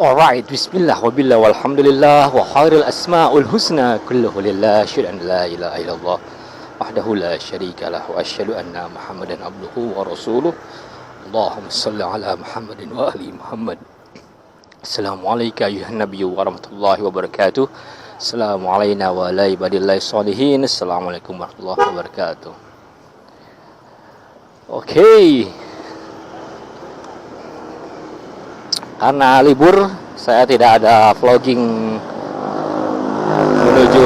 Alright, bismillah wa billah walhamdulillah wa khairul asma'ul husna kulluhu lillah asyhadu an la ilaha illallah wahdahu la syarika lah wa asyhadu anna Muhammadan abduhu wa rasuluh. Allahumma shalli ala Muhammadin wa ali Muhammad. Assalamualaikum ayuhan nabiyyu wa rahmatullahi wabarakatuh. Assalamu alayna wa ala ibadillahi sholihin. Assalamualaikum warahmatullahi wabarakatuh. Oke. Karena libur, saya tidak ada vlogging menuju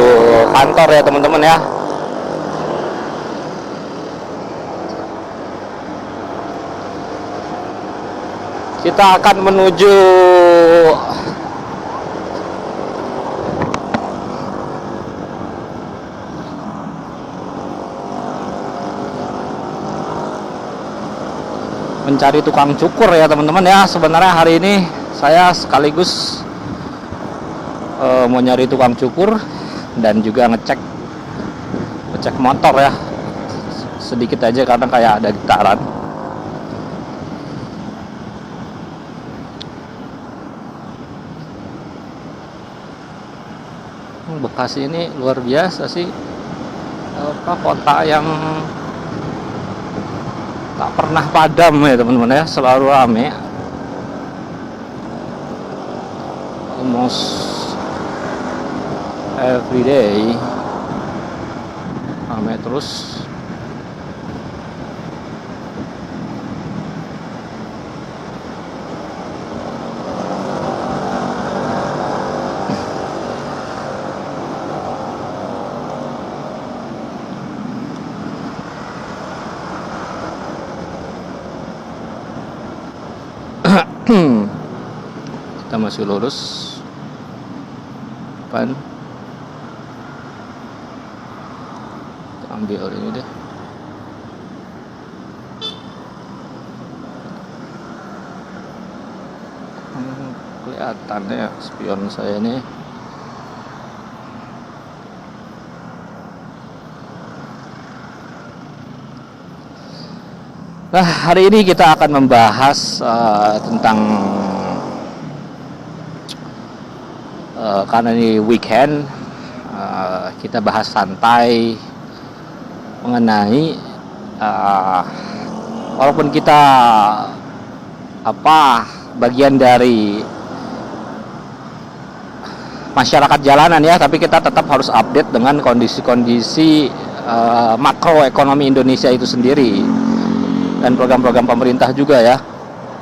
kantor ya teman-teman ya. Kita akan menuju mencari tukang cukur ya teman-teman ya. Sebenarnya hari ini saya sekaligus mau nyari tukang cukur dan juga ngecek motor ya, sedikit aja karena kayak ada getaran. Bekasi ini luar biasa sih, kota yang tak pernah padam ya teman-teman ya, selalu rame, almost every day rame terus. Kita masih lurus depan, kita ambil ini deh. Kelihatan ya spion saya ini. Nah, hari ini kita akan membahas tentang karena ini weekend, kita bahas santai mengenai walaupun kita bagian dari masyarakat jalanan ya, tapi kita tetap harus update dengan kondisi-kondisi makroekonomi Indonesia itu sendiri dan program-program pemerintah juga ya.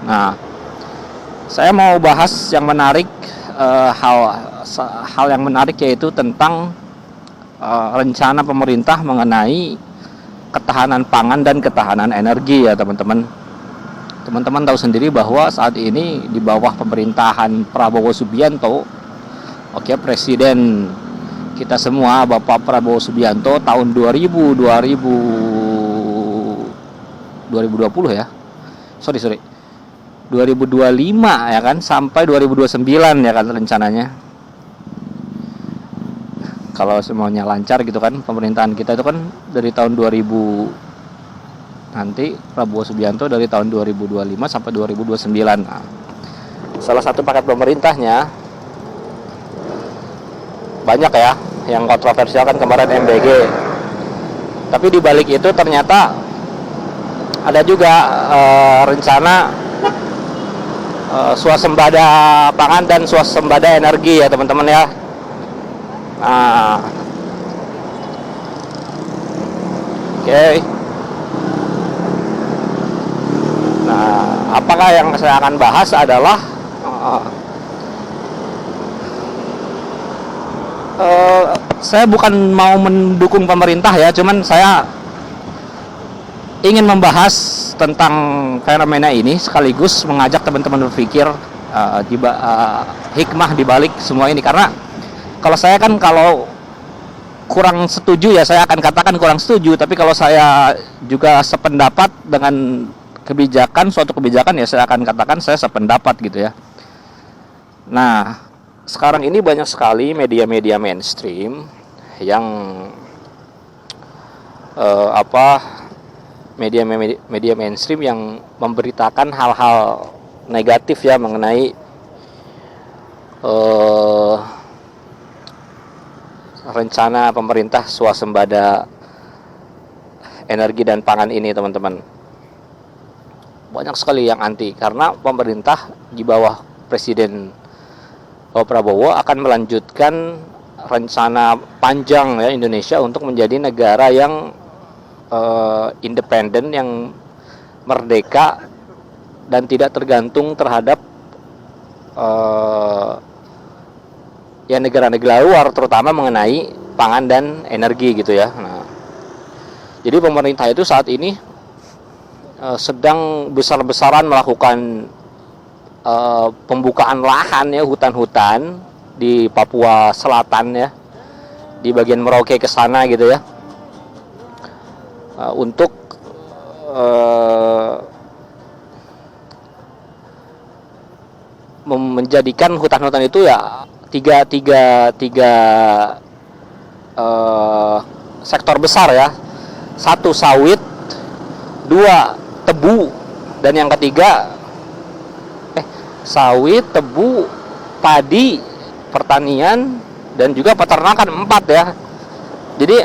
Nah, saya mau bahas yang menarik, hal yang menarik yaitu tentang rencana pemerintah mengenai ketahanan pangan dan ketahanan energi ya teman-teman. Teman-teman tahu sendiri bahwa saat ini di bawah pemerintahan Prabowo Subianto, Presiden kita semua Bapak Prabowo Subianto tahun 2020 ya. 2025 ya kan, sampai 2029 ya kan rencananya. Kalau semuanya lancar gitu kan, pemerintahan kita itu kan dari tahun 2000 nanti, Prabowo Subianto dari tahun 2025 sampai 2029. Nah, salah satu paket pemerintahnya banyak ya yang kontroversial kan kemarin MBG. Tapi di balik itu ternyata ada juga rencana swasembada pangan dan swasembada energi ya teman-teman ya. Nah, oke. Nah, apakah yang saya akan bahas adalah saya bukan mau mendukung pemerintah ya, cuman saya ingin membahas tentang fenomena ini sekaligus mengajak teman-teman berpikir hikmah dibalik semua ini. Karena kalau saya kan kalau kurang setuju ya saya akan katakan kurang setuju, tapi kalau saya juga sependapat dengan suatu kebijakan ya saya akan katakan saya sependapat gitu ya. Nah, sekarang ini banyak sekali media-media mainstream yang media mainstream yang memberitakan hal-hal negatif ya mengenai eh, rencana pemerintah swasembada energi dan pangan ini, teman-teman. Banyak sekali yang anti karena pemerintah di bawah Presiden Prabowo akan melanjutkan rencana panjang ya Indonesia untuk menjadi negara yang independen, yang merdeka dan tidak tergantung terhadap ya negara-negara luar, terutama mengenai pangan dan energi gitu ya. Nah, jadi pemerintah itu saat ini sedang besar-besaran melakukan pembukaan lahan ya, hutan-hutan di Papua Selatan ya, di bagian Merauke ke sana gitu ya, untuk menjadikan hutan-hutan itu ya tiga sektor besar ya. Satu sawit, dua tebu, dan yang ketiga sawit, tebu, padi, pertanian, dan juga peternakan, 4 ya. Jadi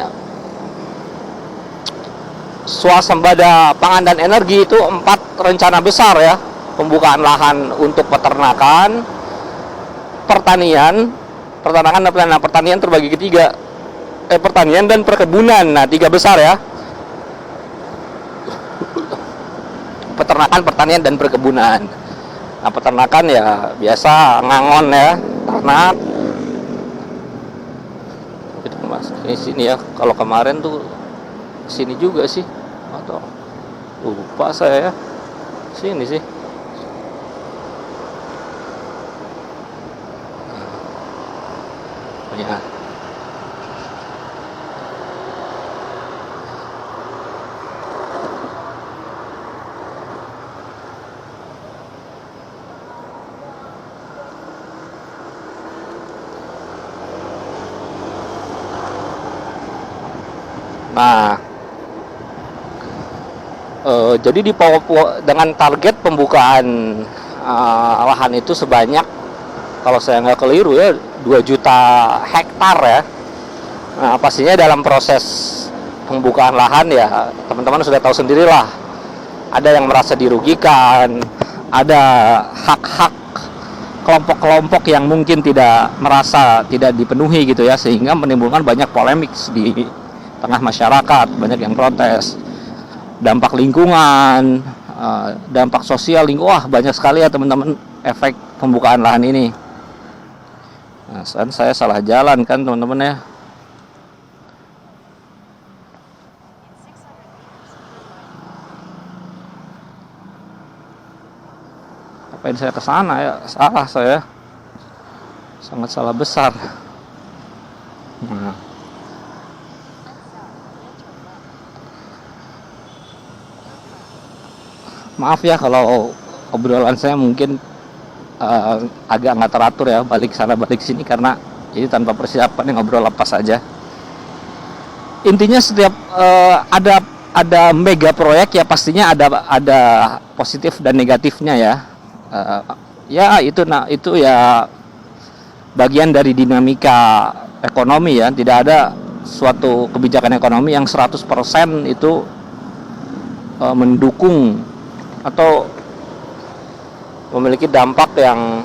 swasembada pangan dan energi itu 4 rencana besar ya. Pembukaan lahan untuk peternakan, pertanian terbagi ke 3, pertanian dan perkebunan. Nah, 3 besar ya. Peternakan, pertanian, dan perkebunan. Nah, peternakan ya biasa ngangon ya, ternak. Itu Mas, ini sini ya. Kalau kemarin tuh sini juga sih. Atau lupa saya ya. Sini sih. Ya. Nah, jadi di Papua dengan target pembukaan lahan itu sebanyak, kalau saya nggak keliru ya, 2 juta hektar ya. Nah, pastinya dalam proses pembukaan lahan ya, teman-teman sudah tahu sendirilah, ada yang merasa dirugikan, ada hak-hak kelompok-kelompok yang mungkin tidak dipenuhi gitu ya, sehingga menimbulkan banyak polemik di tengah masyarakat, banyak yang protes. Dampak lingkungan, dampak sosial, wah banyak sekali ya teman-teman efek pembukaan lahan ini. Nah, saya salah jalan kan teman-teman ya. Ngapain saya ke sana ya? Salah saya. Sangat salah besar. Nah. Maaf ya kalau obrolan saya mungkin agak nggak teratur ya, balik sana balik sini, karena ini tanpa persiapan, ngobrol lepas saja. Intinya setiap ada mega proyek ya pastinya ada positif dan negatifnya ya. Ya itu ya bagian dari dinamika ekonomi ya. Tidak ada suatu kebijakan ekonomi yang 100% itu mendukung atau memiliki dampak yang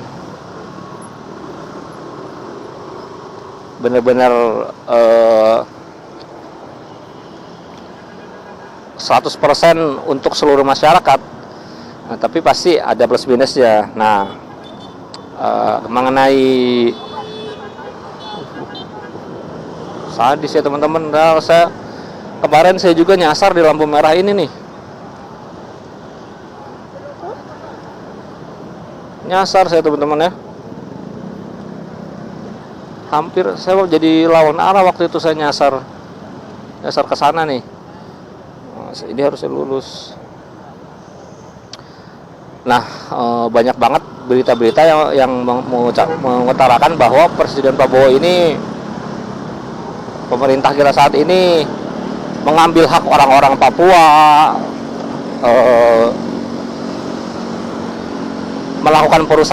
benar-benar 100% untuk seluruh masyarakat. Nah, tapi pasti ada plus minusnya. Nah, mengenai sadis ya teman-teman. Nah, kemarin saya juga nyasar di lampu merah ini nih. Nyasar saya teman-teman ya. Hampir saya mau jadi lawan arah waktu itu, saya nyasar ke sana nih. Nah, ini harusnya lulus. Nah, banyak banget berita-berita yang mengutarakan bahwa Presiden Prabowo ini, pemerintah kita saat ini mengambil hak orang-orang Papua, melakukan perusahaan